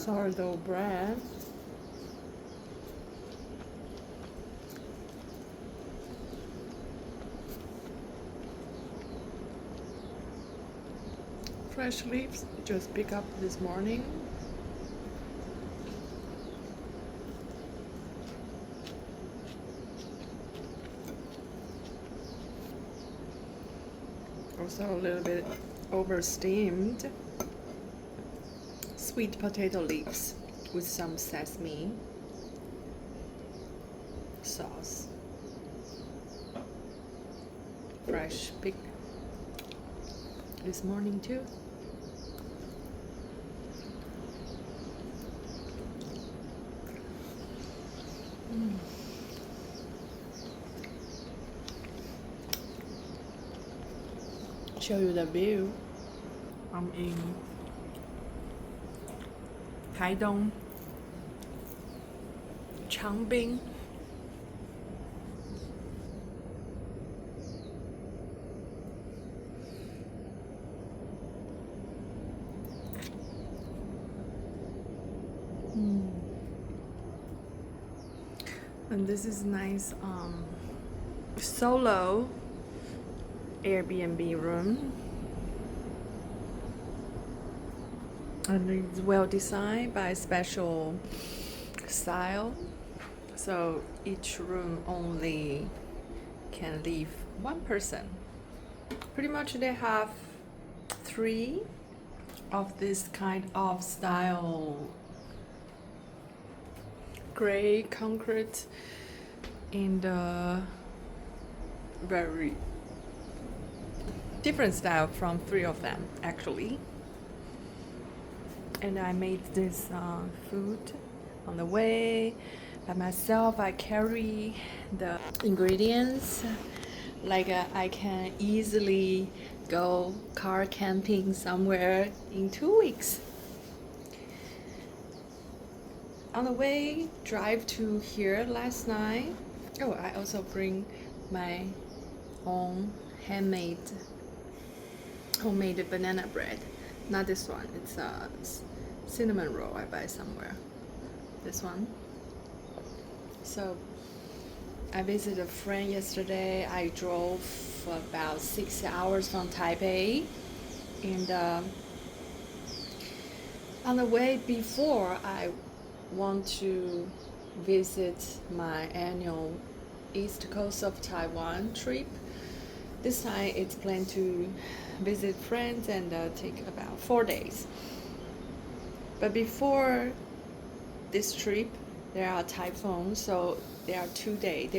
sourdough bread. Fresh leaves just pick up this morning. Also a little bit over steamed sweet potato leaves with some sesame sauce. Fresh pick this morning too. Show you the view. I'm in Taidong, Changbin. And this is nice solo Airbnb room, and it's well designed by special style, so each room only can live one person. Pretty much they have 3 of this kind of style, gray concrete, and very different style from 3 of them actually. And I made this food on the way by myself. I carry the ingredients, like I can easily go car camping somewhere in 2 weeks. On the way, drive to here last night. Oh, I also bring my own homemade banana bread. Not this one, it's a cinnamon roll I buy somewhere. This one. So I visited a friend yesterday. I drove for about 6 hours from Taipei, and on the way before, I want to visit my annual East Coast of Taiwan trip. This time it's planned to visit friends and take about 4 days. But before this trip, there are typhoons, so there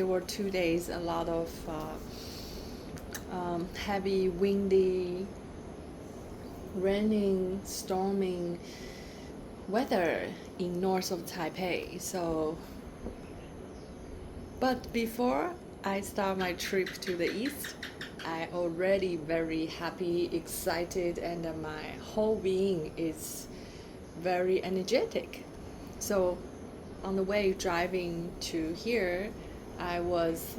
were 2 days, a lot of heavy, windy, raining, storming weather in north of Taipei. So, but before I start my trip to the east, I already very happy, excited, and my whole being is very energetic. So on the way driving to here, I was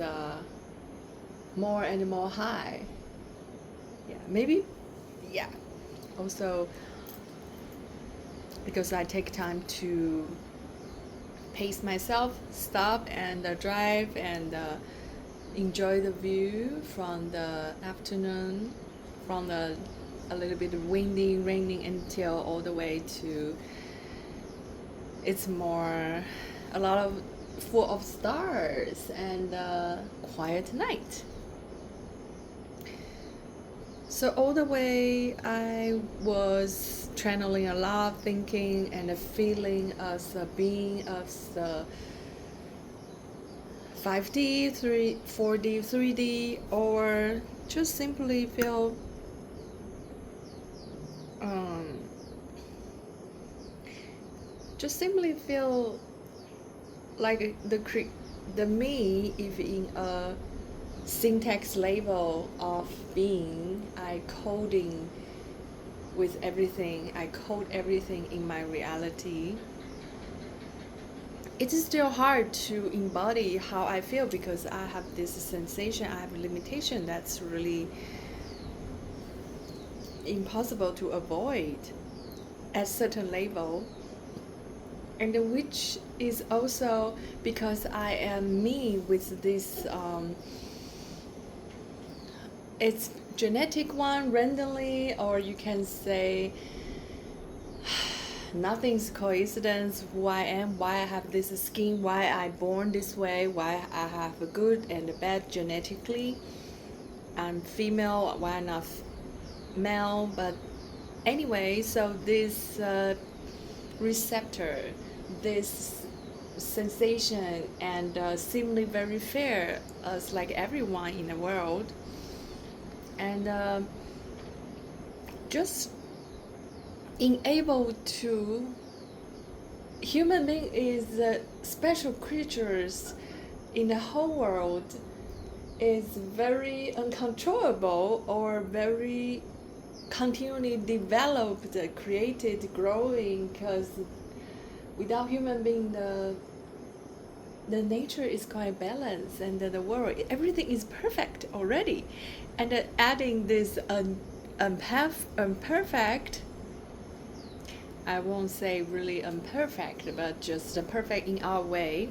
more and more high. Also because I take time to pace myself, stop and drive and enjoy the view from the afternoon, from the a little bit windy, raining until all the way to it's more a lot of full of stars and quiet night. So all the way I was channeling a lot, thinking and feeling as a being of the 5D, 4D, 3D, or just simply feel like the me, if in a syntax level of being, I code everything in my reality. It is still hard to embody how I feel because I have this sensation, I have a limitation that's really impossible to avoid at certain level. and which is also because I am me with this it's genetic one randomly, or you can say nothing's coincidence who I am, why I have this skin, why I born this way, why I have a good and a bad genetically. I'm female, why I'm not male, but anyway, so this receptor, this sensation, and seemingly very fair as like everyone in the world, and just enable to human being is special creatures in the whole world is very uncontrollable or very continually developed, created, growing, because without human being the nature is quite balanced, and the world everything is perfect already, and adding this imperfect, I won't say really imperfect, but just perfect in our way,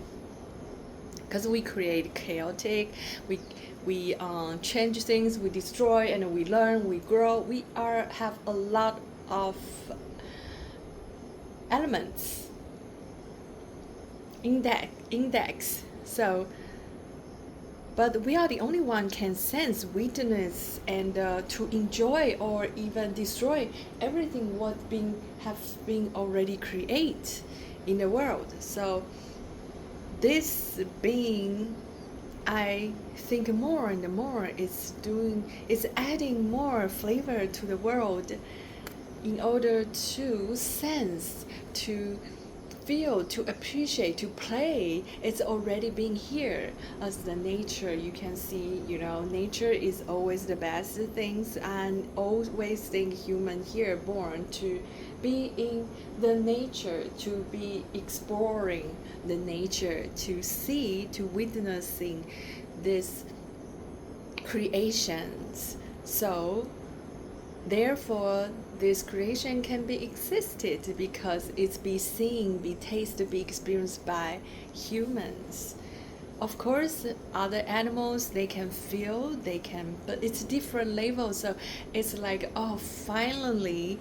because we create chaotic, we change things, we destroy, and we learn, we grow, we have a lot of elements index. So but we are the only one can sense, witness, and to enjoy or even destroy everything what have been already created in the world. So this being, I think more and more it's adding more flavor to the world in order to sense, to feel, to appreciate, to play. It's already being here as the nature. You can see, nature is always the best things, and always think human here born to be in the nature, to be exploring the nature, to see, to witnessing these creations. So therefore this creation can be existed because it's be seen, be tasted, be experienced by humans. Of course other animals, they can feel, but it's different levels. So it's like, oh, finally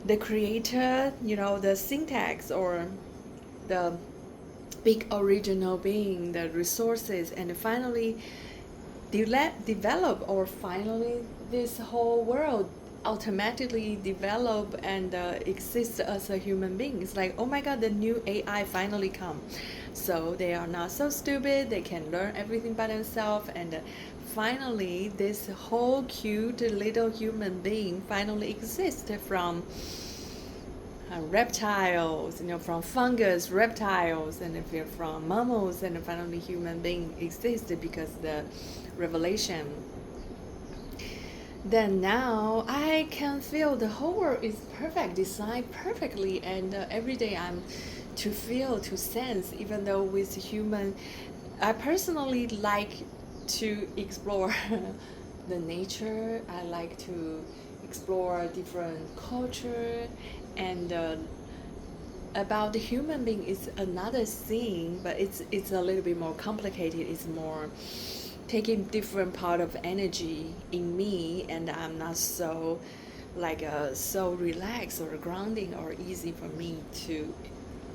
the creator, the syntax, or the big original being, the resources, and finally develop, or finally this whole world automatically develop and exist as a human being. It's like, oh my god, the new AI finally come, so they are not so stupid, they can learn everything by themselves, and finally this whole cute little human being finally exists from reptiles, from fungus, reptiles, and if you're from mammals, and finally human being exists because the revelation. Then now I can feel the whole world is perfect, designed perfectly, and every day I'm to feel, to sense, even though with human, I personally like to explore the nature. I like to explore different culture, and about the human being is another thing, but it's a little bit more complicated. It's more taking different part of energy in me, and I'm not so so relaxed or grounding or easy for me to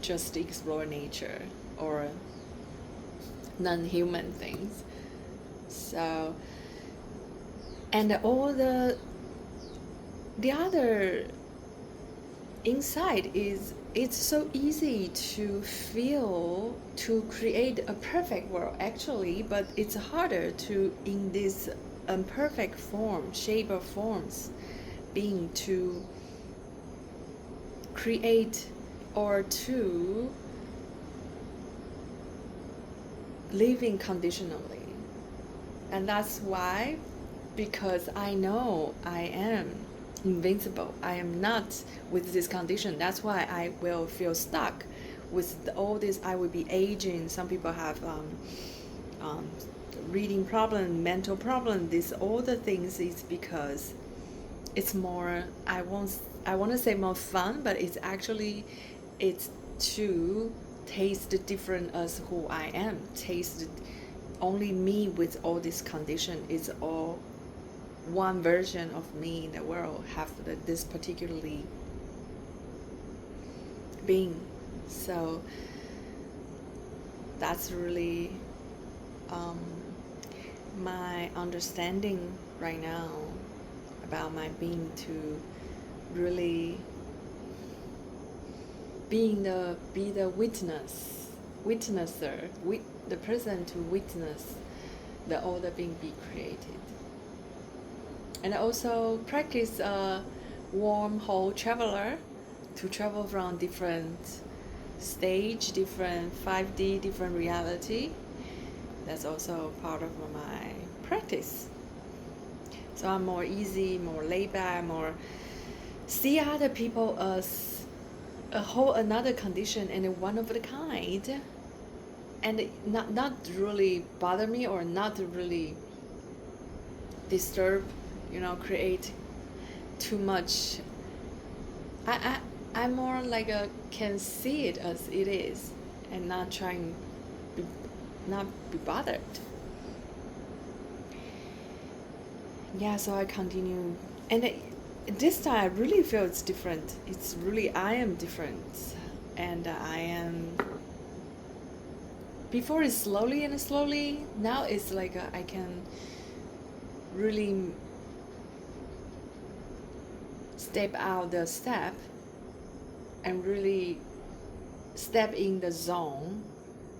just explore nature or non-human things. So, and all the other inside is, it's so easy to feel, to create a perfect world actually, but it's harder to in this imperfect form, shape or forms, being to create or to living conditionally. And that's why, because I know I am invincible, I am not with this condition. That's why I will feel stuck with all this. I will be aging. Some people have reading problem, mental problem. This all the things is because it's more, I want to say more fun, but it's actually, it's to taste different as who I am. Taste only me with all this condition is all one version of me in the world have this particularly being. So that's really my understanding right now about my being, to really be the witnesser, the person to witness the order being be created. And also practice a wormhole traveler, to travel from different stage, different 5D, different reality. That's also part of my practice. So I'm more easy, more laid back, more see other people as a whole another condition and one of a kind, and not really bother me or not really disturb, create too much. I'm more like a can see it as it is and not trying not be bothered. Yeah, so I continue, and this time I really feel it's different. It's really I am different, and I am. Before it's slowly and slowly. Now it's like I can really step out the step and really step in the zone.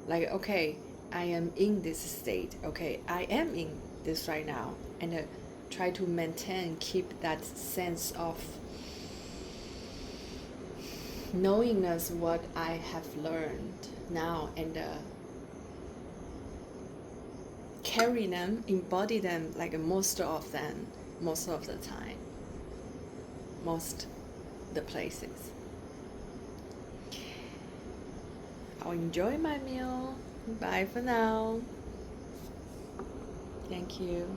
Like, okay, I am in this state. Okay, I am in this right now, and try to maintain, keep that sense of knowingness what I have learned now, and carry them, embody them, like most of them, most of the time, most the places. I'll enjoy my meal. Bye for now. Thank you.